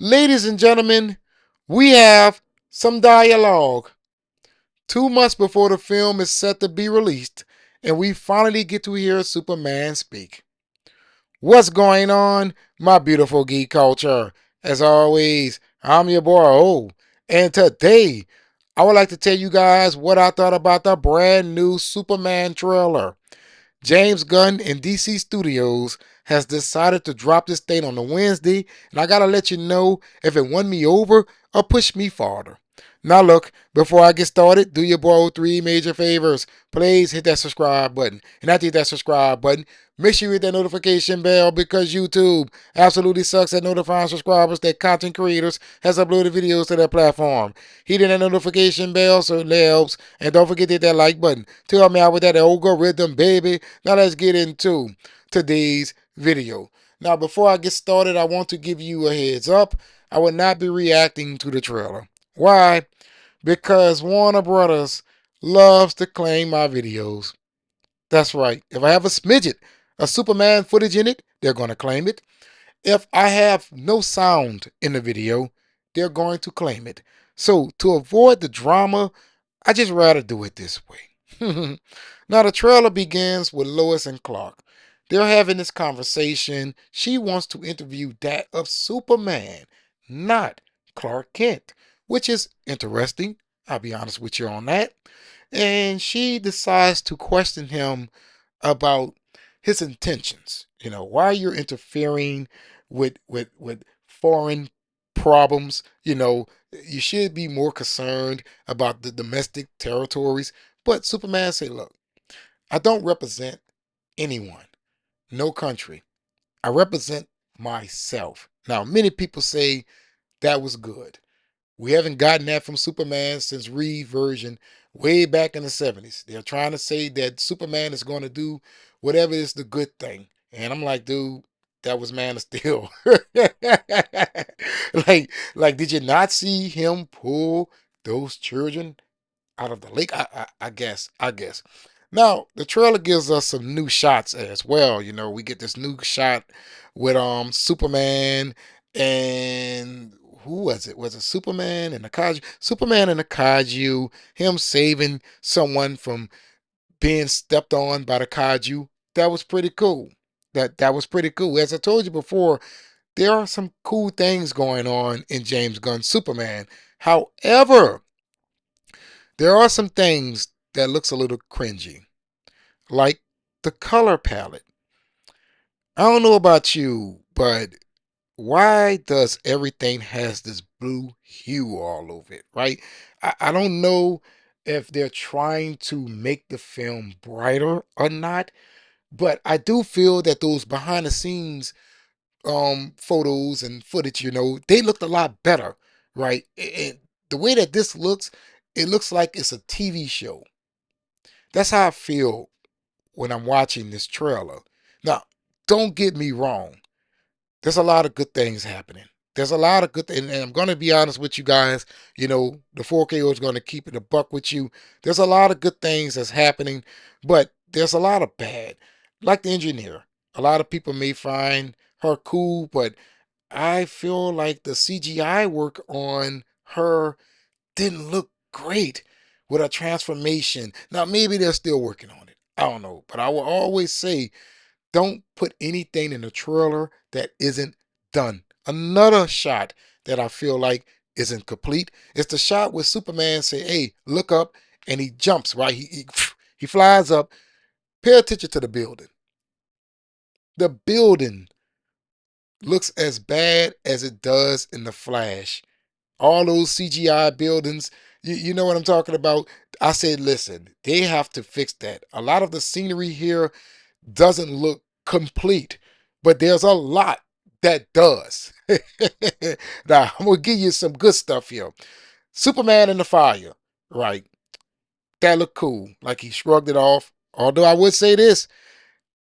Ladies and gentlemen, we have some dialogue. 2 months before the film is set to be released, and we finally get to hear Superman speak. What's going on, my beautiful geek culture? As always, I'm your boy O, and today I would like to tell you guys what I thought about the brand new Superman trailer. James Gunn in DC Studios has decided to drop this thing on a Wednesday, and I gotta let you know if it won me over or pushed me farther. Now, look, before I get started, do your boy 3 major favors. Please hit that subscribe button. And after you hit that subscribe button, make sure you hit that notification bell because YouTube absolutely sucks at notifying subscribers that content creators has uploaded videos to their platform. Hit that notification bell so it helps. And don't forget to hit that like button to help me out with that algorithm, baby. Now let's get into today's video. Now, before I get started, I want to give you a heads up. I will not be reacting to the trailer. Why? Because Warner Brothers loves to claim my videos. That's right. If I have a smidget of Superman footage in it, they're going to claim it. If I have no sound in the video, they're going to claim it. So to avoid the drama, I just rather do it this way. Now the trailer begins with Lois and Clark. They're having this conversation. She wants to interview that of Superman, not Clark Kent, which is interesting. I'll be honest with you on that. And she decides to question him about his intentions. Why you're interfering with foreign problems. You should be more concerned about the domestic territories. But Superman say, look, I don't represent anyone, no country. I represent myself. Now, many people say that was good. We haven't gotten that from Superman since Reed version way back in the 70s. They're trying to say that Superman is going to do whatever is the good thing. And I'm like, dude, that was Man of Steel. like, did you not see him pull those children out of the lake? I guess. Now, the trailer gives us some new shots as well. We get this new shot with Superman and who was it? Was it Superman and the Kaiju? Superman and the Kaiju, him saving someone from being stepped on by the Kaiju. That was pretty cool. That was pretty cool. As I told you before, there are some cool things going on in James Gunn's Superman. However, there are some things that looks a little cringy, like the color palette. I don't know about you, but why does everything has this blue hue all over it, right? I don't know if they're trying to make the film brighter or not, but I do feel that those behind the scenes photos and footage, they looked a lot better, right? And the way that this looks, it looks like it's a TV show. That's how I feel when I'm watching this trailer. Now, don't get me wrong. There's a lot of good things happening. There's a lot of good things, and I'm going to be honest with you guys. The 4KO is going to keep it a buck with you. There's a lot of good things that's happening, but there's a lot of bad. Like the engineer. A lot of people may find her cool, but I feel like the CGI work on her didn't look great with a transformation. Now, maybe they're still working on it. I don't know. But I will always say, don't put anything in the trailer that isn't done. Another shot that I feel like isn't complete is the shot where Superman say, hey, look up, and he jumps, right? He flies up. Pay attention to the building. The building looks as bad as it does in the Flash. All those CGI buildings, you know what I'm talking about. I said, listen, they have to fix that. A lot of the scenery here doesn't look complete, but there's a lot that does. Now, I'm going to give you some good stuff here. Superman in the fire, right? That looked cool. Like he shrugged it off. Although I would say this,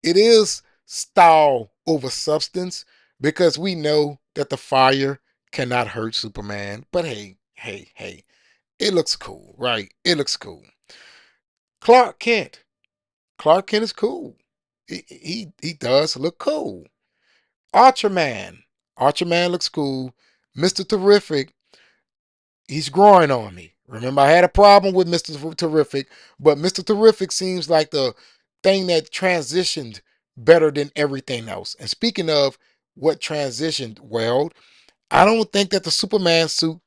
it is style over substance because we know that the fire cannot hurt Superman. But hey, hey, hey, it looks cool, right? It looks cool. Clark Kent. Clark Kent is cool. He does look cool. Archer Man. Archer Man looks cool. Mr. Terrific, he's growing on me. Remember, I had a problem with Mr. Terrific, but Mr. Terrific seems like the thing that transitioned better than everything else. And speaking of what transitioned, well, I don't think that the Superman suit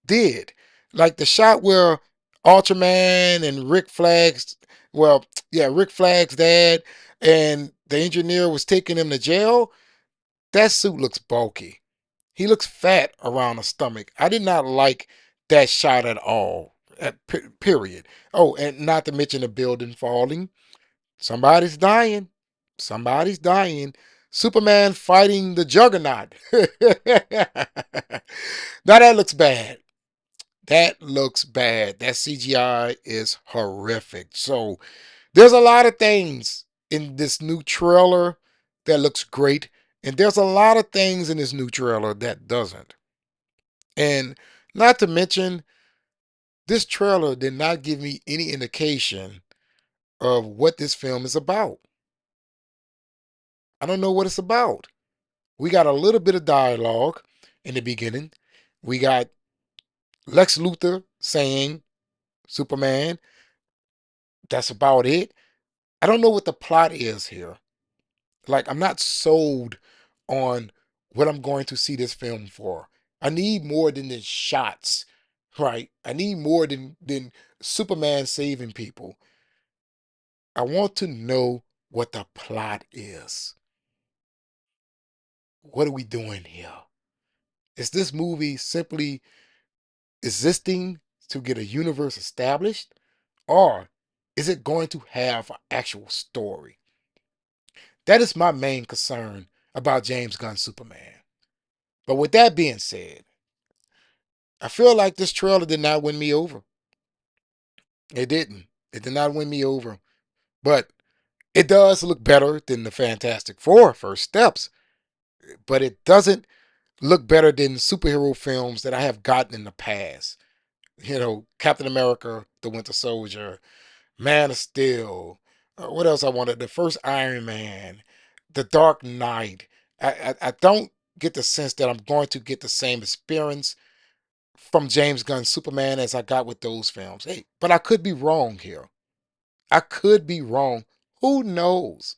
did. Like the shot where Ultraman and Rick Flag's, well, yeah, Rick Flag's dad and the engineer was taking him to jail. That suit looks bulky. He looks fat around the stomach. I did not like that shot at all. Period. Oh, and not to mention the building falling. Somebody's dying. Somebody's dying. Superman fighting the Juggernaut. Now that looks bad. That looks bad. That CGI is horrific. So there's a lot of things in this new trailer that looks great, and there's a lot of things in this new trailer that doesn't. And not to mention, this trailer did not give me any indication of what this film is about. I don't know what it's about. We got a little bit of dialogue in the beginning. We got Lex Luthor saying, Superman, that's about it. I don't know what the plot is here. Like, I'm not sold on what I'm going to see this film for. I need more than the shots, right? I need more than Superman saving people. I want to know what the plot is. What are we doing here? Is this movie simply existing to get a universe established? Or is it going to have an actual story? That is my main concern about James Gunn's Superman. But with that being said, I feel like this trailer did not win me over. It didn't. It did not win me over. But it does look better than the Fantastic Four First Steps. But it doesn't look better than superhero films that I have gotten in the past. You know, Captain America, The Winter Soldier, Man of Steel. What else I wanted? The first Iron Man, The Dark Knight. I don't get the sense that I'm going to get the same experience from James Gunn's Superman as I got with those films. Hey, but I could be wrong here. I could be wrong. Who knows?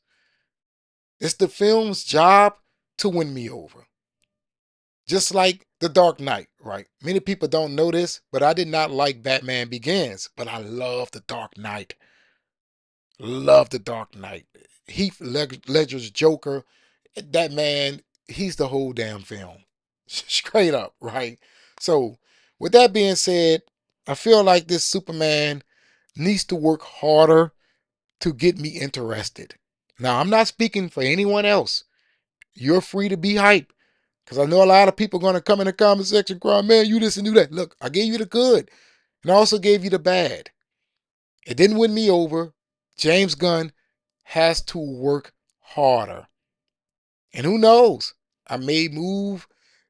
It's the film's job to win me over. Just like The Dark Knight, right? Many people don't know this, but I did not like Batman Begins, but I love The Dark Knight. Love The Dark Knight. Heath Ledger's Joker, that man, he's the whole damn film. Straight up, right? So, with that being said, I feel like this Superman needs to work harder to get me interested. Now, I'm not speaking for anyone else. You're free to be hyped. Because I know a lot of people are going to come in the comment section crying, man, you this and do that. Look, I gave you the good. And I also gave you the bad. It didn't win me over. James Gunn has to work harder. And who knows? I may move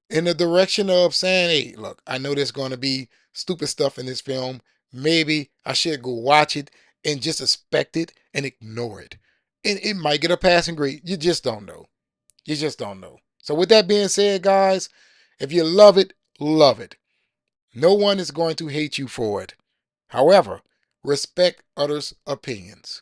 in the direction of saying, hey, look, I know there's going to be stupid stuff in this film. Maybe I should go watch it and just expect it and ignore it. And it might get a passing grade. You just don't know. You just don't know. So, with that being said, guys, if you love it, love it. No one is going to hate you for it. However, respect others' opinions.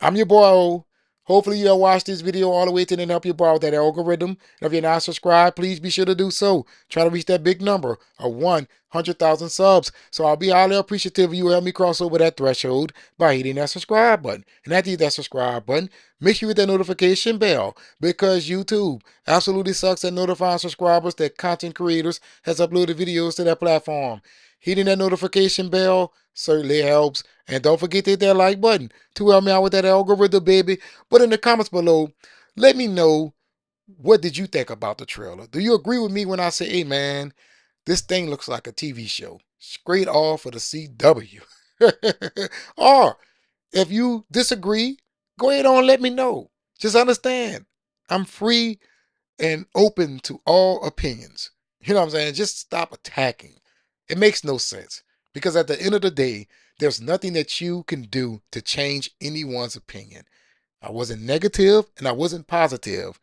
I'm your boy O. Hopefully you'll watch this video all the way to the end, help you borrow that algorithm. And if you're not subscribed, please be sure to do so. Try to reach that big number of 100,000 subs. So I'll be highly appreciative if you help me cross over that threshold by hitting that subscribe button. And after you hit that subscribe button, make sure you hit that notification bell because YouTube absolutely sucks at notifying subscribers that content creators has uploaded videos to their platform. Hitting that notification bell certainly helps. And don't forget to hit that like button to help me out with that algorithm, baby. But in the comments below, let me know, what did you think about the trailer? Do you agree with me when I say, hey man, this thing looks like a TV show straight off of the CW? Or if you disagree, go ahead on, let me know. Just understand, I'm free and open to all opinions. You know what I'm saying? Just stop attacking. It makes no sense. Because at the end of the day, there's nothing that you can do to change anyone's opinion. I wasn't negative and I wasn't positive.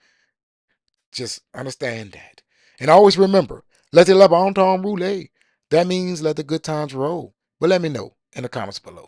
Just understand that. And always remember, Laissez le bon temps rouler. That means let the good times roll. But let me know in the comments below.